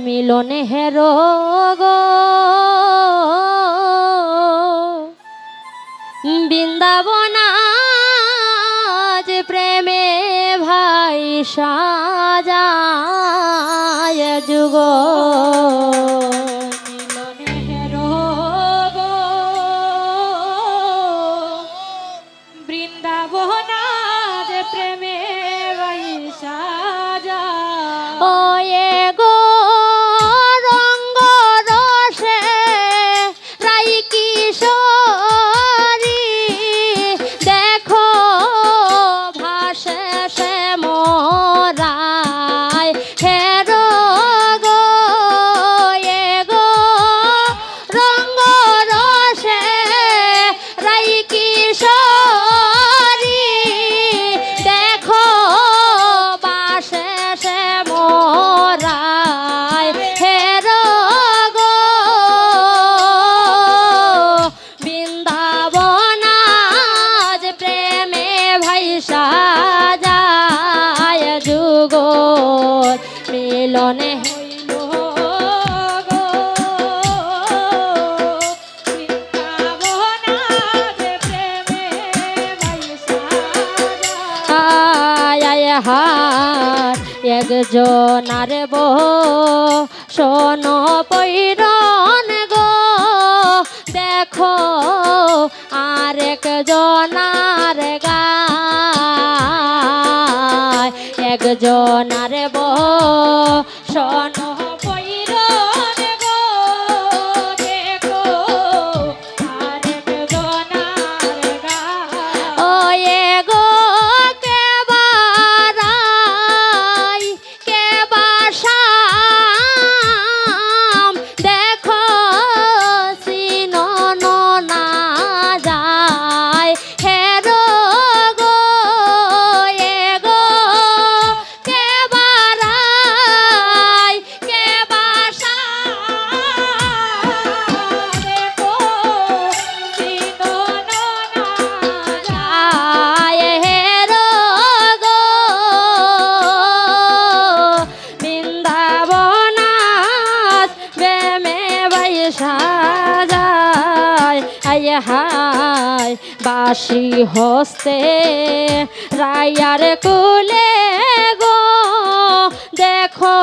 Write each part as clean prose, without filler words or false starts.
মিলনে হেরো গো বৃন্দাবন আজ প্রেমে ভাই সাজায় যুগ মিলনে হেরো গো বৃন্দাবন আজ প্রেমে ভাই সাজায় ও এ গো রঙ্গ রসে রাই কিশোরী দেখো ভাসে সে মোরায় হেরো গো এ গো রঙ্গ রসে রাই কিশোরী দেখো ভাসে সে মোরায় হেরো গো বৃন্দাবন আজ প্রেমে ভাই সাজায় যুগ মিলনে হইল গো বৃন্দাবন আজ প্রেমে ভাই সাজায় হার একজনার বো শোনো পৈরন গো দেখো আরেক জনার গায় একজনার বো শোনো পৈরন গো দেখো আরেক জনার গায় ও এ গো কে বারাই কে বাসাম দেখো সিনো না যায় হেরো গো এ গো কে বারাই কে বাসাম দেখো সিনো না যায় হেরো গো বৃন্দাবন আজ প্রেমে ভাই সাজায় আয় হায় বাসি হস্তে রায়ার কুলে গো দেখো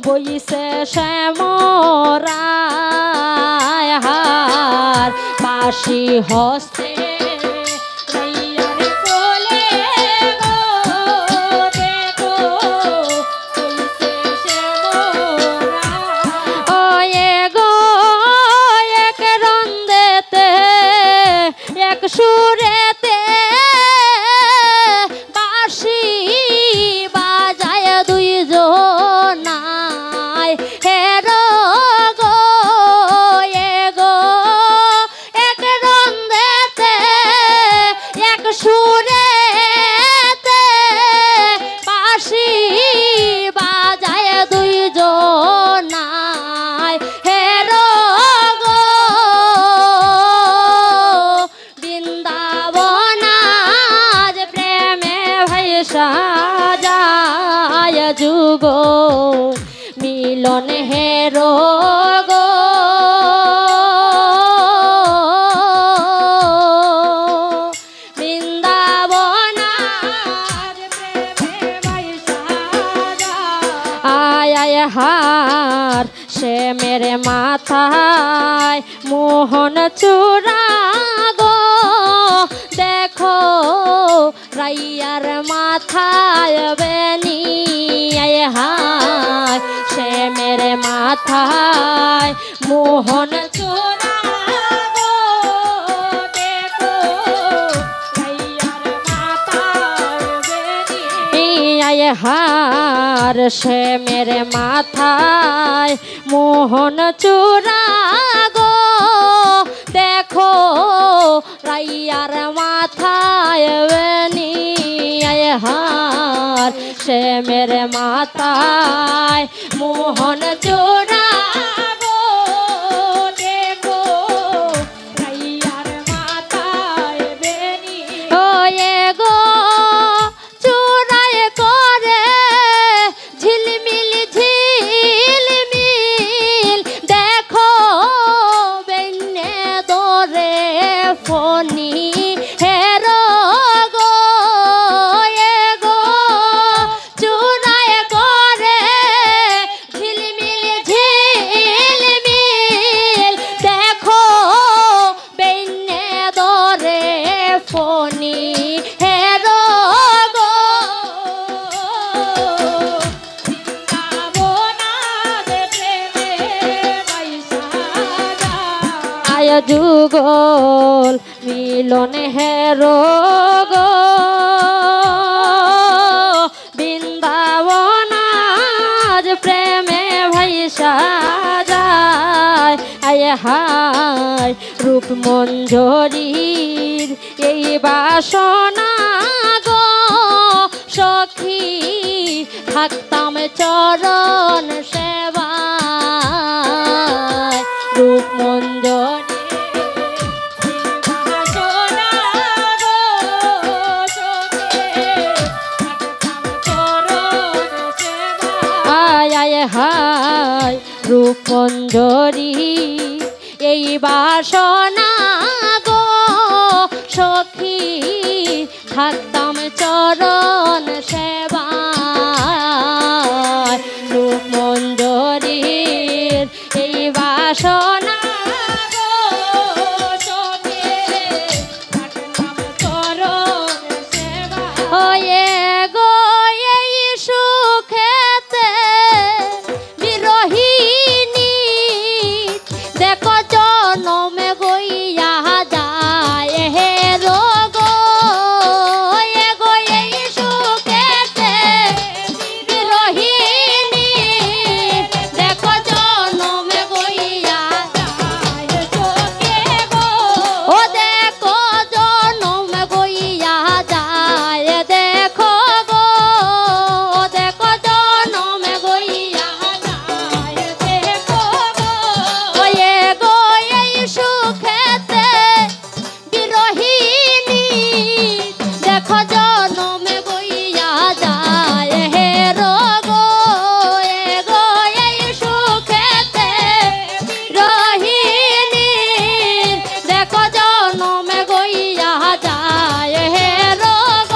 বইছে শ্যামরায় হার বাসি হস্তে রায়ার কোলে গো দেখো বইছে শ্যামরায় ও এ গো এক রন্দেতে এক সুরেতে বাঁশি বাজায় দুইজনায় হেরো গো এ গো এক রন্দেতে এক সুরেতে বাঁশি বাজায় দুইজনায় হেরো গো বৃন্দাবন আজ প্রেমে ভাই সাজায় যুগ মিলন হেরো গো বৃন্দাবন আজ প্রেমে ভাই সাজায় আয় হার সে মেরে মাথায় মোহন চূড়া গো দেখো রাইয়ার মাথায় বেনি আয় হায় সে মেরে মাথায় মোহন চূড়া গো দেখো রাইয়ার মাথায় বেনি আয় হার সে মেরে মাথায় মোহন চূড়া গো দেখো রাইয়ার মাথায় বেনি আয় হার সে মেরে মাথায় মোহন চূড়া গো দেখো রাইয়ার মাথায় বেনি ও এ গো চূড়ায় করে ঝিলমিল ঝিল যুগল মিলনে হেরো গো বৃন্দাবন আজ প্রেমে ভাইসা যায় আয় হায় রূপ মঞ্জরীর এই বাসনা গো সখী থাকতাম চরণ সেবায় রূপ মঞ্জরীর বাসনা গো সখী থাকতাম চরণ সেবায় আয় হায় রূপ মঞ্জরী এই বাসনা গো সখী থাকতাম চরণ সেবায় রূপ মঞ্জরীর এই বাসনা গো সখী থাকতাম চরণ সেবায় গো এই সুখেতে বিরহিনী দেখো জনমে গইয়া যায় হে রোগ এগো এই সুখেতে বিরহিনী দেখো জনমে গইয়া যায় চোখে গো ও দেখো জনমে গইয়া যায় দেখো গো দেখো জনমে গইয়া যায় দেখো গো গো এই সুখেতে বিরহিনী দেখো জনমে গইয়া যায় হে রোগ গো এই সুখেতে বিরহিনী দেখো জনমে গইয়া যায় হে রোগ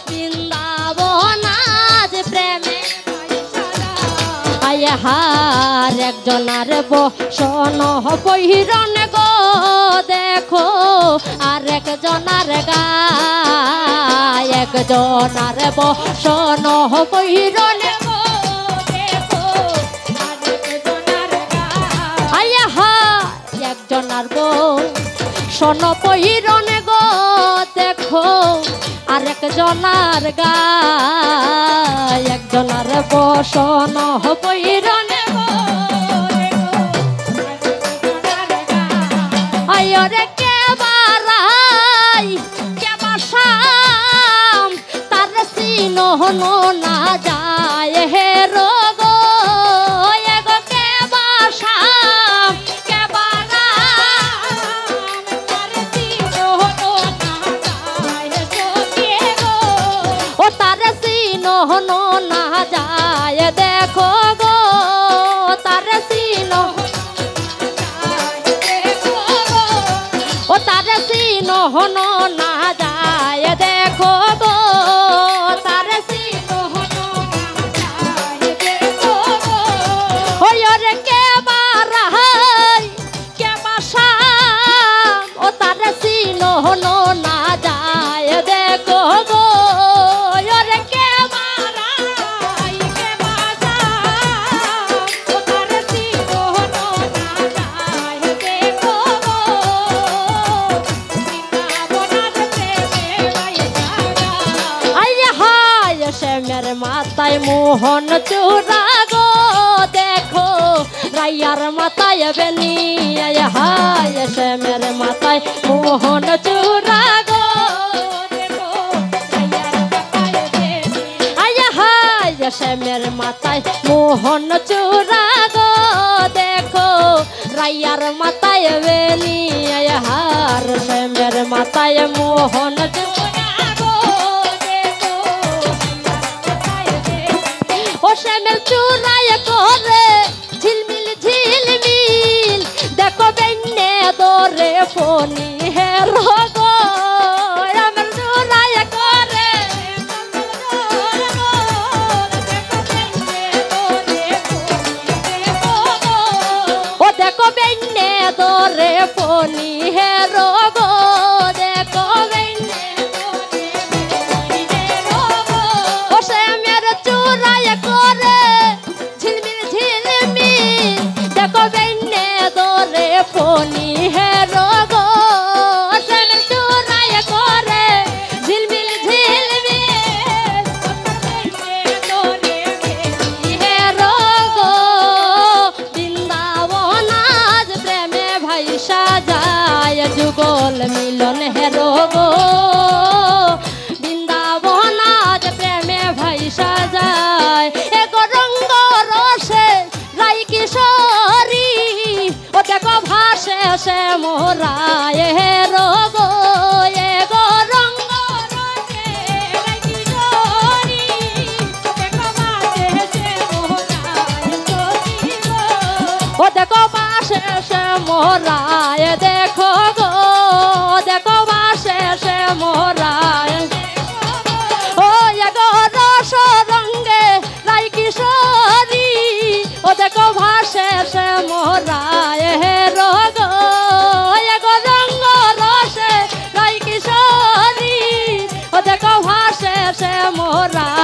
বৃন্দাবন আজ প্রেমে আয় হার একজনার বসন বহিরন গো দেখো আর একজনার গায় একজনার বসন বহিরন গো দেখো আর একজনার গায় আয় হার একজনার বসন বহিরন গো দেখো আর একজনার গায় একজনার বসন বহিরন আয়রে কে বারাই কে বাসাম তার সিনহন না যায় হে রোগ এগো কে বাসাম কে বারাম তার সিনহন না যায় চোখে গো ও তার সিনহন না যায় দেখো গো তার সিনহন ও তার সিনহন না যায় দেখো গো তার সিনহন না যায় দেখো গো ওই রে কে বারাই কে বাসাম ও তার সিনহন না যায় দেখো গো রে কে বারাই কে বাসাম ও তার সিনহন না যায় দেখো গো শ্যামের মাথায় মোহন চূড়া গো দেখো রাইয়ার মাথায় বেনি আয় হায় শ্যামের মাথায় মোহন চূড়া গো দেখো রাইয়ার মাথায় বেনি আয় হায় শ্যামের মাথায় মোহন চূড়া গো দেখো রাইয়ার মাথায় বেনি আয় হার শ্যামের মাথায় মোহন চূড়া গো ও শ্যামের চূড়ায় করে ঝিলমিল ঝিলমিল দেখো বেন্নে দরে ফনি হে রোগ শ্যামের চূড়ায় করে ও দেখো বেন্নে দরে ফনি হে রোগ দেখো বেন্নে ও শ্যামের চূড়ায় করে ঝিলমিল ঝিলমিল দেখো বেন্নে দরে যুগল মিলন হেরো গো বৃন্দাবন আজ প্রেমে ভাইসা যায় এগো রঙ্গ রসে রাই কিশোরী ও দেখো ভাসে সে মোরায় হেরো গো এগো রঙ্গ রসে রাই কিশোরী ও দেখো ভাসে সে মোরায় ও দেখো বাসে সে মোরায় দেখো গো দেখো বাসে সে মোরায় ও এগো রস রঙ্গে রাই কিশোরী ও দেখো ভাসে সে মোরায় হেরো গো এগো রঙ্গ রসে রাই কিশোরী ও দেখো ভাসে সে মোরায়